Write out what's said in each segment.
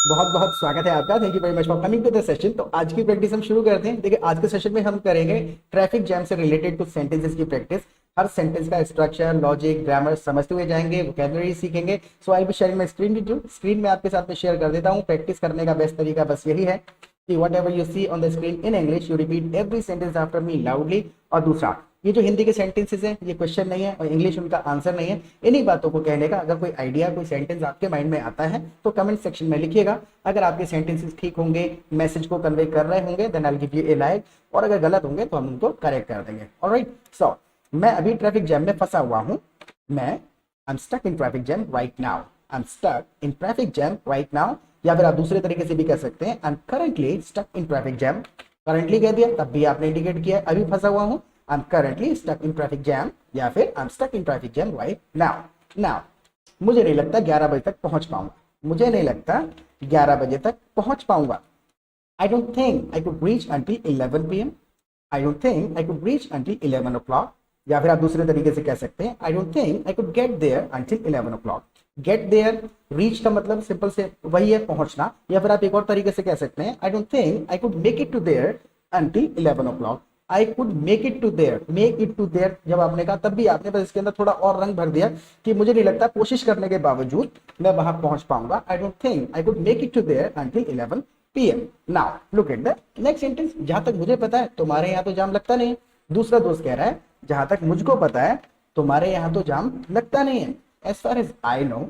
बहुत बहुत स्वागत है आपका। Thank you very much for coming to the session. तो आज की प्रैक्टिस हम शुरू करते हैं। देखिए, आज के सेशन में हम करेंगे ट्रैफिक जैम से रिलेटेड कुछ सेंटेंसेस की प्रैक्टिस। हर सेंटेंस का स्ट्रक्चर, लॉजिक, ग्रामर समझते हुए जाएंगे, वोकैबुलरी सीखेंगे। So I be sharing my screen with you. Screen में आपके साथ में शेयर कर देता हूँ। प्रैक्टिस करने का बेस्ट तरीका बस यही है कि whatever you see on the screen in English, you repeat every sentence after me loudly. और दूसरा, ये जो हिंदी के सेंटेंसेस हैं ये क्वेश्चन नहीं है और इंग्लिश उनका आंसर नहीं है। इन्हीं बातों को कहने का अगर कोई आइडिया, कोई सेंटेंस आपके माइंड में आता है तो कमेंट सेक्शन में लिखिएगा। अगर आपके सेंटेंसेस ठीक होंगे, मैसेज को कन्वे कर रहे होंगे, then I will give you a like. और अगर गलत होंगे तो हम उनको करेक्ट कर देंगे। ऑलराइट, सो मैं अभी ट्रैफिक जैम में फंसा हुआ हूँ। मैं I am stuck in traffic jam right now. I am stuck in traffic jam right now. या फिर आप दूसरे तरीके से भी कह सकते हैं, I am currently stuck in traffic jam. Currently कह दिया तब भी आपने इंडिकेट किया अभी फंसा हुआ हूँ। I'm currently stuck in traffic jam या फिर I'm stuck in traffic jam right now. Now, मुझे नहीं लगता 11 बजे तक पहुंच पाऊंगा। मुझे नहीं लगता 11 बजे तक पहुंच पाऊंगा। I don't think I could reach until 11 p.m. I don't think I could reach until 11 o'clock. या फिर आप दूसरे तरीके से कह सकते हैं, I don't think I could get there until 11 o'clock. Get there, reach का मतलब सिंपल से वही है, पहुंचना। या फिर आप एक और तरीके से कह सकते हैं, I don't think I could make it to there until 11 o'clock. I could make it to there, make it to there जब आपने कहा तब भी आपने बस इसके अंदर थोड़ा और रंग भर दिया कि मुझे नहीं लगता कोशिश करने के बावजूद मैं वहां पहुंच पाऊंगा। I don't think I could make it to there until 11 p.m. Now look at the next sentence. जहां तक मुझे पता है तुम्हारे यहाँ तो जाम लगता नहीं है। दूसरा दोस्त कह रहा है जहां तक मुझको पता है तुम्हारे यहाँ तो जाम लगता नहीं है। As far as I know,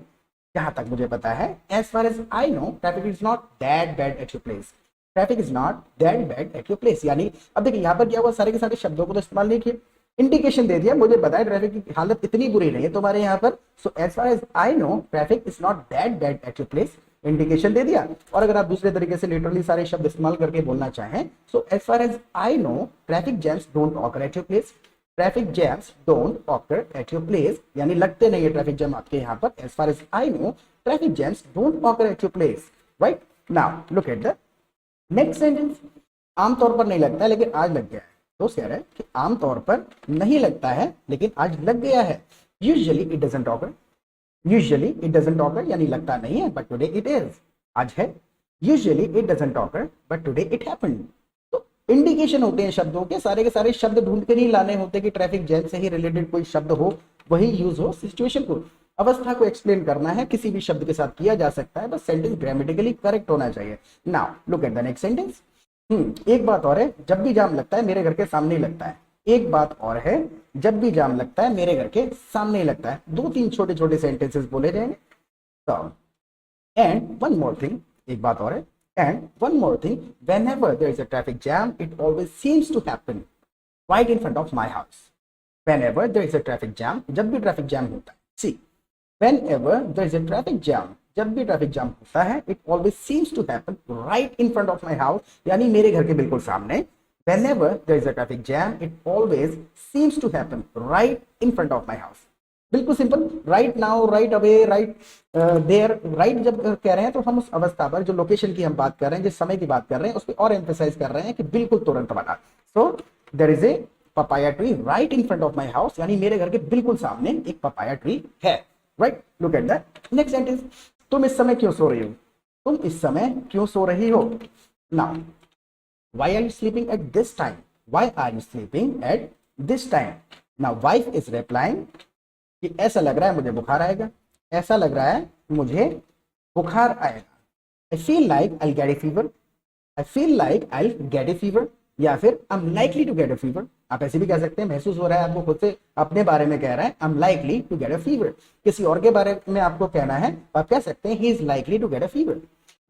जहां तक मुझे पता है, as far as I know, traffic is not that bad at your place. Traffic is not that bad at your place. यानी अब देखिए यहाँ पर क्या हुआ, सारे के सारे शब्दों को तो इस्तेमाल नहीं किया, इंडिकेशन दे दिया, मुझे पता है ट्रैफिक की हालत इतनी बुरी नहीं है तुम्हारे यहाँ पर। So as far as I know traffic is not that bad at your place, indication दे दिया। और अगर आप दूसरे तरीके से लिटरली सारे शब्द इस्तेमाल करके बोलना चाहें, so as far as I know traffic jams don't occur at your place. Traffic jams don't occur at your place यानी लगते नहीं है ट्रैफिक जैम आपके यहाँ पर। As far as I know traffic jams don't occur at your place. Right, now look at the next sentence. आमतौर पर नहीं लगता है लेकिन आज लग गया है। दोस्त कह रहा है कि आमतौर पर नहीं लगता है लेकिन आज लग गया है। Usually it doesn't occur. Usually it doesn't occur यानी लगता नहीं है, बट टुडे इट इज, आज है। Usually it doesn't occur but today it happened. तो इंडिकेशन होते हैं शब्दों के सारे शब्द ढूंढ के नहीं लाने होते कि ट्रैफिक जैम से ही रिलेटेड कोई शब्द हो, वही यूज हो। सिचुएशन को, अवस्था को एक्सप्लेन करना है, किसी भी शब्द के साथ किया जा सकता है, बस सेंटेंस ग्रामेटिकली करेक्ट होना चाहिए। Now look at the next sentence. एक बात और है, जब भी जाम लगता है मेरे घर के सामने ही लगता है। एक बात और है, जब भी जाम लगता है मेरे घर के सामने ही लगता है। दो तीन छोटे छोटे सेंटेंसेस बोले जाएंगे। तो एंड वन मोर थिंग, एक बात और है, and one more thing, whenever there is a traffic jam it always seems to happen right in front of my house. Whenever there is a traffic jam, जब भी traffic jam होता है, सी whenever there is a traffic jam, जब भी traffic jam होता है, it always seems to happen right in front of my house, यानी मेरे घर के बिल्कुल सामने। whenever there is a traffic jam, it always seems to happen right in front of my house। बिल्कुल simple, right now, right away, right there. Right जब कह रहे हैं तो हम उस अवस्था पर, जो लोकेशन की हम बात कर रहे हैं, जिस समय की बात कर रहे हैं, उस पर और एम्फेसाइज कर रहे हैं कि बिल्कुल तुरंत वाला। So there is a papaya tree right in front of my house, यानी मेरे घर के बिल्कुल सामने एक पपाया ट्री है। Right, look at the next sentence. तुम इस समय क्यों सो रही हो? तुम इस समय क्यों सो रही हो? Now why are you sleeping at this time? Why are you sleeping at this time? Now wife is replying कि ऐसा लग रहा है मुझे बुखार आएगा। ऐसा लग रहा है मुझे बुखार आएगा। I feel like I get a fever. I feel like I get a fever या फिर I am likely to get a fever. आप ऐसे भी कह सकते हैं, महसूस हो रहा है आपको, खुद से अपने बारे में कह रहा है, I am likely to get a fever. किसी और के बारे में आपको कहना है, आप कह सकते हैं he is likely to get a fever.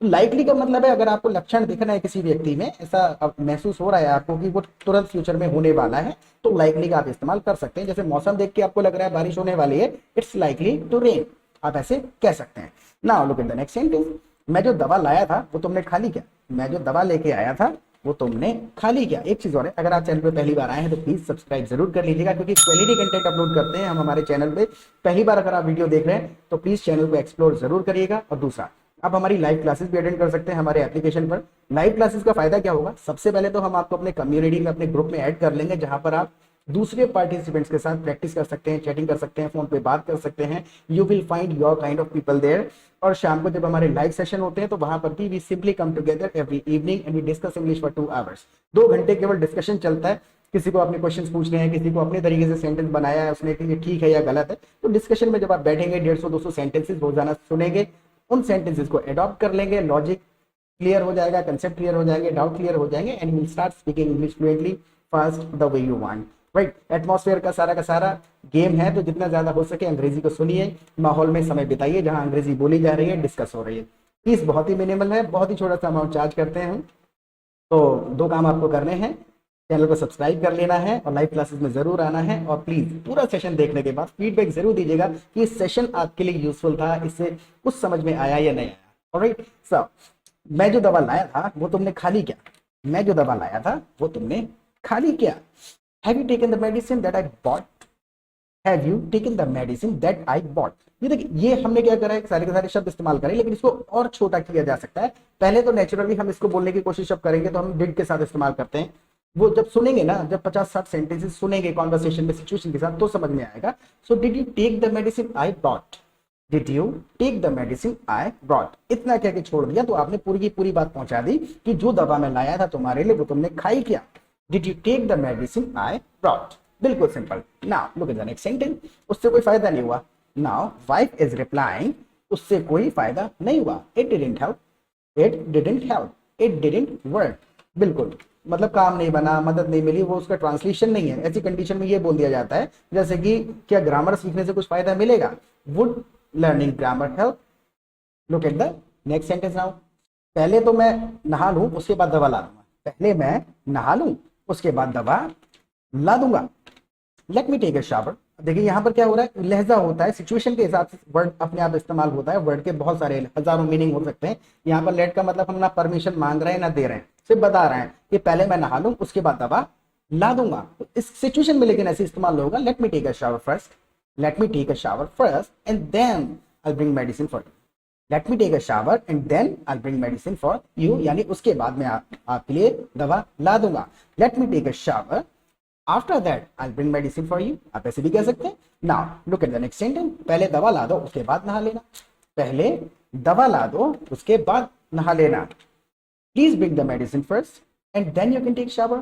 Likely का मतलब है अगर आपको लक्षण दिख रहा है किसी व्यक्ति में, ऐसा महसूस हो रहा है आपको कि वो तुरंत फ्यूचर में होने वाला है, तो लाइकली का आप इस्तेमाल कर सकते हैं। जैसे मौसम देख के आपको लग रहा है बारिश होने वाली है, इट्स लाइकली टू रेन, आप ऐसे कह सकते हैं। Now look at the next sentence. मैं जो दवा लाया था वो तुमने खा ली क्या? मैं जो दवा लेके आया था वो तुमने खा ली क्या? एक चीज और है, अगर आप चैनल पे पहली बार आए हैं तो प्लीज सब्सक्राइब जरूर कर लीजिएगा, क्योंकि क्वालिटी कंटेंट अपलोड करते हैं हम हमारे चैनल पे। पहली बार अगर आप वीडियो देख रहे हैं तो प्लीज चैनल को एक्सप्लोर जरूर करिएगा। और दूसरा, आप हमारी लाइव क्लासेस भी अटेंड कर सकते हैं हमारे एप्लीकेशन पर। लाइव क्लासेस का फायदा क्या होगा? सबसे पहले तो हम आपको अपने कम्युनिटी में, अपने ग्रुप में ऐड कर लेंगे, जहां पर आप दूसरे पार्टिसिपेंट्स के साथ प्रैक्टिस कर सकते हैं, चैटिंग कर सकते हैं, फोन पे बात कर सकते हैं। You will find your kind of people there. और शाम को जब हमारे लाइव सेशन होते हैं तो वहां पर भी we simply come together every evening and we discuss English for 2 hours. 2 घंटे केवल डिस्कशन चलता है। किसी को अपने क्वेश्चंस पूछने हैं, किसी को अपने तरीके से सेंटेंस बनाया है उसने कि ये ठीक है या गलत है, तो डिस्कशन में जब आप बैठेंगे 150-200 सेंटेंसेस रोजाना सुनेंगे, उन सेंटेंसेस को अडॉप्ट कर लेंगे, लॉजिक क्लियर हो जाएगा, कंसेप्ट क्लियर हो जाएंगे, डाउट क्लियर हो जाएंगे and will start speaking English fluently fast the way you want. Right, atmosphere का सारा गेम है, तो जितना ज्यादा हो सके अंग्रेजी को सुनिए, माहौल में समय बिताइए जहां अंग्रेजी बोली जा रही है, डिस्कस हो रही है। फीस बहुत ही मिनिमल है, बहुत ही छोटा सा अमाउंट चार्ज करते हैं हम। तो 2 काम आपको करने हैं, चैनल को सब्सक्राइब कर लेना है और लाइव क्लासेस में जरूर आना है। और प्लीज पूरा सेशन देखने के बाद फीडबैक जरूर दीजिएगा कि इस सेशन आपके लिए यूजफुल था, इससे कुछ समझ में आया या नहीं आया। ऑलराइट, सो मैं जो दवा लाया था वो तुमने खाली क्या? मैं जो दवा लाया था वो तुमने खाली क्या? Have you taken the medicine that I bought? Have you taken the medicine that I bought? ये देखिए, ये हमने क्या करा है, सारे के सारे शब्द इस्तेमाल करें, लेकिन इसको और छोटा किया जा सकता है। पहले तो नेचुरली हम इसको बोलने की कोशिश अब करेंगे तो हम डिड के साथ इस्तेमाल करते हैं। वो जब सुनेंगे ना, जब 50-60 सेंटेंसेस सुनेंगे कॉन्वर्सेशन में, सिचुएशन के साथ, तो समझ में आएगा। So did you take the medicine I brought? Did you take the medicine I brought? इतना कह के छोड़ दिया तो आपने पूरी की पूरी बात पहुंचा दी कि जो दवा मैं लाया था तुम्हारे लिए वो तुमने खाई क्या? Did you take the medicine I brought? बिल्कुल simple. Now look at the next sentence. उससे कोई फायदा नहीं हुआ। नाउ वाइफ इज रिप्लाइंग, उससे कोई फायदा नहीं हुआ। It didn't help, it didn't help, it didn't work. बिल्कुल, मतलब काम नहीं बना, मदद नहीं मिली, वो उसका ट्रांसलेशन नहीं है। ऐसी कंडीशन में ये बोल दिया जाता है जैसे कि क्या ग्रामर सीखने से कुछ फायदा मिलेगा? Would learning grammar help? Look at the next sentence now. पहले तो मैं नहा लूं उसके बाद दवा ला दूंगा। पहले मैं नहा लूं उसके बाद दवा ला दूंगा। Let me take a shower. देखिए यहाँ पर क्या हो रहा है, लहजा होता है, सिचुएशन के हिसाब से वर्ड अपने आप इस्तेमाल होता है। वर्ड के बहुत सारे हजारों मीनिंग हो सकते हैं। यहाँ पर लेट का मतलब हम ना परमिशन मांग रहे हैं ना दे रहे हैं, सिर्फ बता रहे हैं कि पहले मैं नहा लूं उसके बाद दवा ला दूंगा। तो इस सिचुएशन में लेकिन ऐसे इस्तेमाल होगा, let me take a shower first, let me take a shower first and then I bring medicine for you. Let me take a shower and then I bring medicine for you, यानी उसके बाद मैं आपके लिए दवा ला दूंगा। Let me take a shower, after that I bring medicine for you, आप ऐसे भी कह सकते हैं। Now look at the next sentence. पहले दवा ला दो उसके बाद नहा लेना। पहले दवा ला दो उसके बाद नहा लेना। Please bring the medicine first and then you can take shower.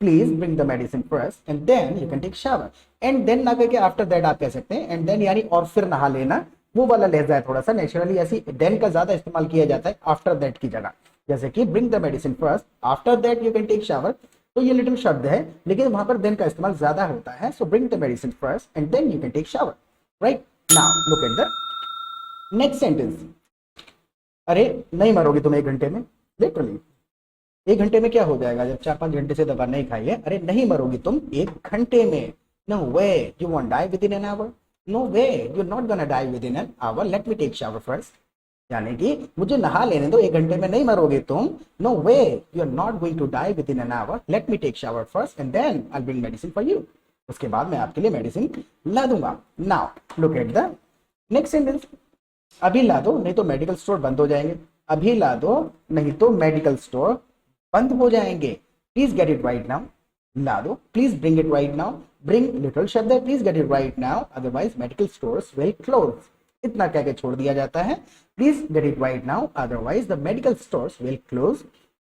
Please bring the medicine first and then you can take shower. And then ना करके आफ्टर दैट आप कह सकते हैं। एंड देन यानी और फिर नहा लेना, वो वाला लहजा है थोड़ा सा। नेचुरली ऐसी देन का ज्यादा इस्तेमाल किया जाता है आफ्टर दैट की जगह, जैसे कि bring the medicine first after that you can take shower. तो ये लिटिल शब्द है लेकिन वहां पर देन का इस्तेमाल ज्यादा होता है। So bring the medicine first and then you can take shower. Right, now look at the next sentence. अरे नहीं मरोगे तुम 1 घंटे में। लिटरली 1 घंटे में क्या हो जाएगा जब 4-5 घंटे से दवा नहीं खाई है? अरे नहीं मरोगी तुम 1 घंटे में। No way you won't die within an hour. No way you are not gonna die within an hour. Let me take shower first, यानी कि मुझे नहा लेने दो, 1 घंटे में नहीं मरोगे तुम। No way you are not going to die within an hour. Let me take shower first and then I bring medicine for you. उसके बाद मैं आपके लिए मेडिसिन ला दूंगा। Now look at the next sentence. अभी ला दो नहीं तो मेडिकल स्टोर बंद हो जाएंगे। अभी ला दो नहीं तो मेडिकल स्टोर बंद हो जाएंगे। Please get it right now. ला दो, please bring it right now. Bring little शब्द है, please get it right now otherwise medical stores will close. इतना कह के छोड़ दिया जाता है, please get it right now otherwise the medical stores will close.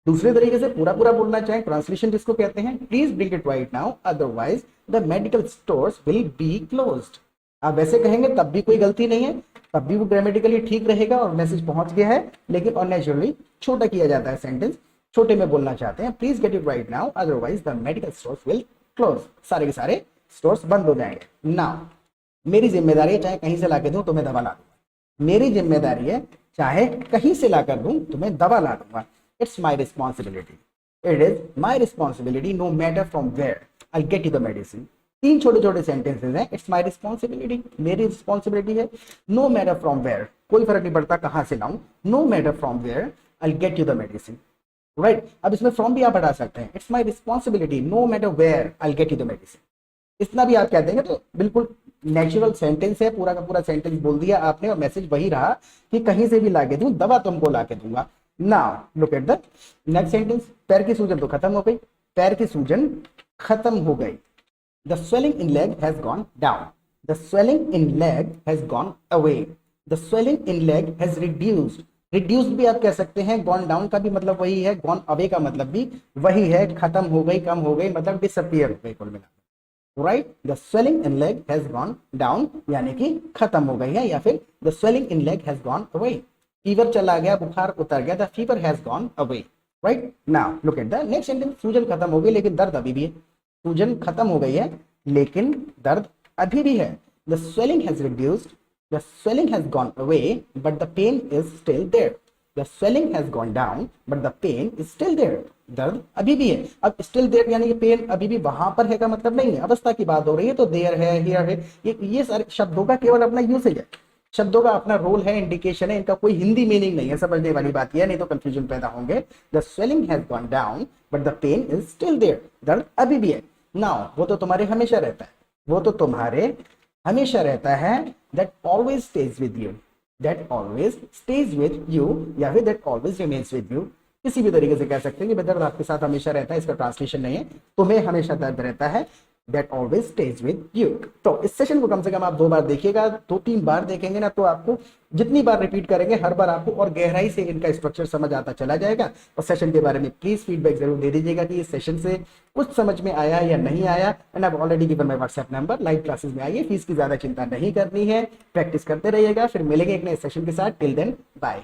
दूसरे तरीके से पूरा पूरा बोलना चाहे, ट्रांसलेशन जिसको कहते हैं, please bring it right now otherwise the medical stores will be closed. आप वैसे कहेंगे तब भी कोई गलती नहीं है, तब भी वो ग्रामेटिकली ठीक रहेगा और मैसेज पहुंच गया है, लेकिन अननेचुरली छोटा किया जाता है सेंटेंस। छोटे में बोलना चाहते हैं, please get it right now otherwise the medical stores will close. सारे के सारे स्टोर्स बंद हो जाएंगे। नाउ मेरी जिम्मेदारी है चाहे कहीं से लाके दूं तुम्हें दवा ला दूंगा। मेरी जिम्मेदारी है चाहे कहीं से लाकर दूं तुम्हें दवा ला दूंगा। It's my responsibility, it is my responsibility no matter from where I get you the medicine. 3 छोटे छोटे सेंटेंसेस हैं। इट्स माई रिस्पॉन्सिबिलिटी, मेरी रिस्पॉन्सिबिलिटी है। नो मैटर फ्रॉम वेयर, कोई फर्क नहीं पड़ता कहां से लाऊं। No matter from where I get you the medicine. Right, अब इसमें फ्रॉम भी आप हटा सकते हैं। It's my responsibility no matter where I get you the medicine. इतना भी आप कह देंगे तो बिल्कुल नेचुरल सेंटेंस है। पूरा का पूरा सेंटेंस बोल दिया आपने और मैसेज वही रहा कि कहीं से भी लाके दूं, दवा तुमको लाके दूंगा। Now look at the next sentence. पैर की सूजन तो खत्म हो गई, पैर की सूजन खत्म हो गई। The swelling in leg has gone down, the swelling in leg has gone away, the swelling in leg has reduced, reduced भी आप कह सकते हैं, गॉन डाउन का भी मतलब वही है, गॉन अवे का मतलब भी वही है, खत्म हो गई, कम हो गई, मतलब डिसअपियर हो गई कुल मिला, right. The swelling in leg has gone down यानी कि खत्म हो गई है, या फिर the swelling in leg has gone away, fever चला गया, बुखार उतर गया, the fever has gone away, right. Now look at the next sentence, सूजन खत्म हो गई लेकिन दर्द अभी भी है, सूजन खत्म हो गई है लेकिन दर्द अभी भी है, the swelling has reduced, the swelling has gone away but the pain is still there, the swelling has gone down but the pain is still there, दर्द अभी भी है। अब still there यानी कि पेन अभी भी वहां पर है का मतलब नहीं है, अवस्था की बात हो रही है, तो there है, here है, ये सारे शब्दों का केवल अपना यूसेज है, शब्दों का अपना रोल है, इंडिकेशन है, इनका कोई हिंदी मीनिंग नहीं है, समझने वाली बात यह, नहीं तो कंफ्यूजन पैदा होंगे। The swelling has gone down but the pain is still there, दर्द अभी भी है। नाउ वो तो तुम्हारे हमेशा रहता है, वो तो तुम्हारे हमेशा रहता है, that always stage with you, that always stage with you, या फिर that always remains with you, किसी भी तरीके से कह सकते हैं कि दर्द आपके साथ हमेशा रहता है, इसका ट्रांसलेशन नहीं है, तुम्हें हमेशा दर्द रहता है, that always stage with you. तो इस सेशन को कम से कम आप 2 बार देखिएगा, 2-3 बार देखेंगे ना तो आपको जितनी बार रिपीट करेंगे हर बार आपको और गहराई से इनका स्ट्रक्चर समझ आता चला जाएगा। और सेशन के बारे में प्लीज फीडबैक जरूर दे दीजिएगा कि इस सेशन से कुछ समझ में आया या नहीं आया। And I already given my WhatsApp number, live classes में आइए, फीस की ज्यादा चिंता नहीं करनी है, प्रैक्टिस करते रहिएगा। फिर मिलेंगे एक नए सेशन के साथ, टिल देन बाय।